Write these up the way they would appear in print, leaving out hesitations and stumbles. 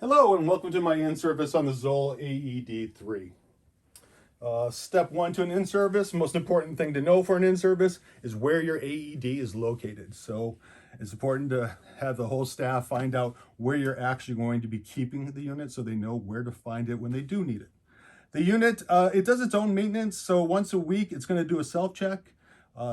Hello and welcome to my in-service on the Zoll AED3. Step one to an in-service, most important thing to know for an in-service is where your AED is located. So it's important to have the whole staff find out where you're actually going to be keeping the unit so they know where to find it when they do need it. The unit, it does its own maintenance, so once a week it's going to do a self-check.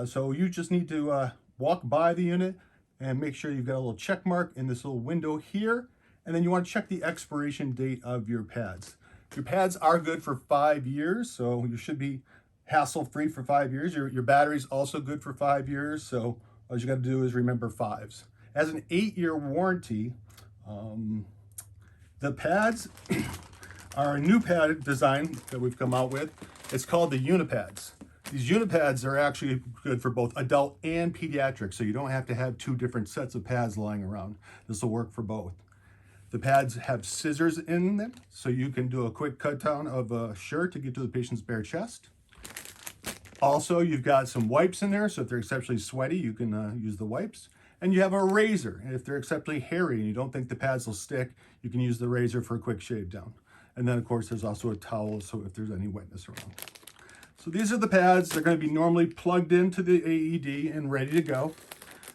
So you just need to walk by the unit and make sure you've got a little check mark in this little window here. And then you want to check the expiration date of your pads. Your pads are good for 5 years, so you should be hassle-free for 5 years. Your battery's also good for 5 years, so all you got to do is remember fives. As an 8-year warranty, the pads are a new pad design that we've come out with. It's called the Unipads. These Unipads are actually good for both adult and pediatric, so you don't have to have 2 different sets of pads lying around. This will work for both. The pads have scissors in them, so you can do a quick cut down of a shirt to get to the patient's bare chest. Also, you've got some wipes in there, so if they're exceptionally sweaty, you can use the wipes. And you have a razor. If they're exceptionally hairy and you don't think the pads will stick, you can use the razor for a quick shave down. And then, of course, there's also a towel, so if there's any wetness around. So these are the pads. They're going to be normally plugged into the AED and ready to go.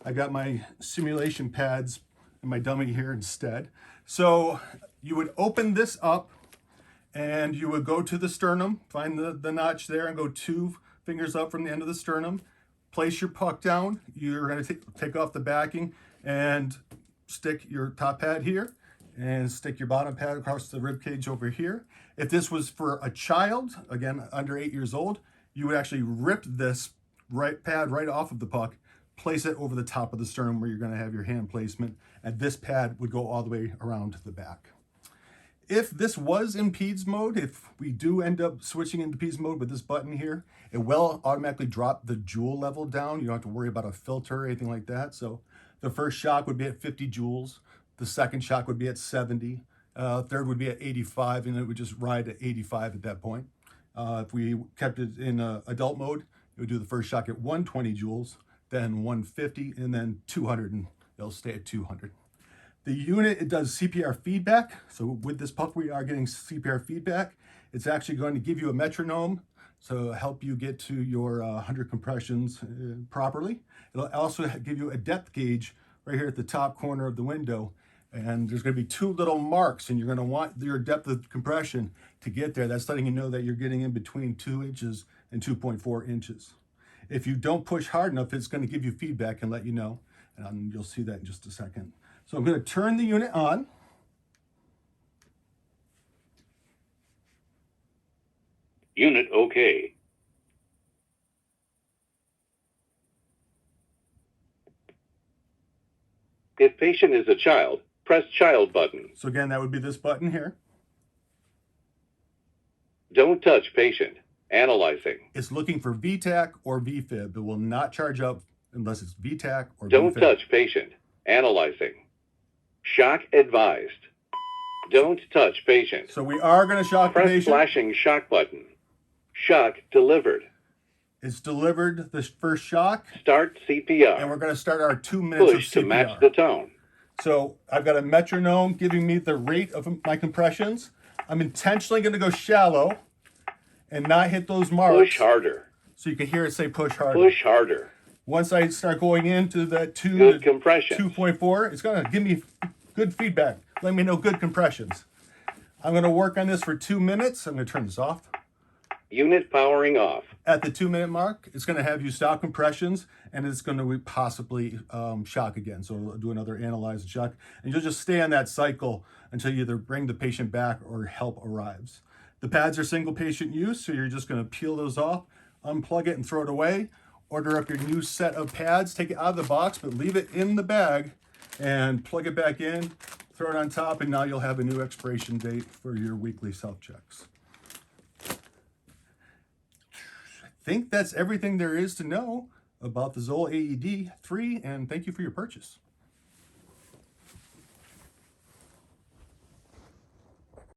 I got my simulation pads and my dummy here instead. So you would open this up and you would go to the sternum, find the notch there and go 2 fingers up from the end of the sternum, place your puck down. You're going to take off the backing and stick your top pad here and stick your bottom pad across the rib cage over here. If this was for a child, again, under 8 years old, you would actually rip this pad right off of the puck, place it over the top of the sternum where you're going to have your hand placement, and this pad would go all the way around the back. If this was in PEDS mode, if we do end up switching into PEDS mode with this button here, it will automatically drop the joule level down. You don't have to worry about a filter or anything like that. So the first shock would be at 50 joules. The second shock would be at 70. Third would be at 85, and it would just ride at 85 at that point. If we kept it in adult mode, it would do the first shock at 120 joules, then 150, and then 200, and it'll stay at 200. The unit, it does CPR feedback. So with this puck, we are getting CPR feedback. It's actually going to give you a metronome, so help you get to your 100 compressions properly. It'll also give you a depth gauge right here at the top corner of the window. And there's going to be 2 little marks, and you're going to want your depth of compression to get there. That's letting you know that you're getting in between 2 inches and 2.4 inches. If you don't push hard enough, it's going to give you feedback and let you know. And you'll see that in just a second. So I'm going to turn the unit on. Unit OK. If patient is a child, press child button. So again, that would be this button here. Don't touch patient. Analyzing. It's looking for VTAC or VFib. It will not charge up unless it's VTAC or Don't VFib. touch patient. Analyzing. Shock advised. Don't touch patient. So we are going to shock the Press patient. flashing shock button. Shock delivered. It's delivered the first shock. Start CPR. And we're going to start our 2 minutes Push of CPR. to match the tone. So I've got a metronome giving me the rate of my compressions. I'm intentionally going to go shallow and not hit those marks. Push harder. So you can hear it say push harder. Push harder. Once I start going into that 2 Good to compression. 2.4, it's going to give me good feedback. Let me know good compressions. I'm going to work on this for 2 minutes. I'm going to turn this off. Unit powering off. At the 2-minute mark, it's going to have you stop compressions, and it's going to possibly shock again. So we'll do another analyze and shock. And you'll just stay on that cycle until you either bring the patient back or help arrives. The pads are single patient use, so you're just going to peel those off, unplug it and throw it away. Order up your new set of pads, take it out of the box, but leave it in the bag and plug it back in, throw it on top, and now you'll have a new expiration date for your weekly self-checks. I think that's everything there is to know about the Zoll AED3, and thank you for your purchase.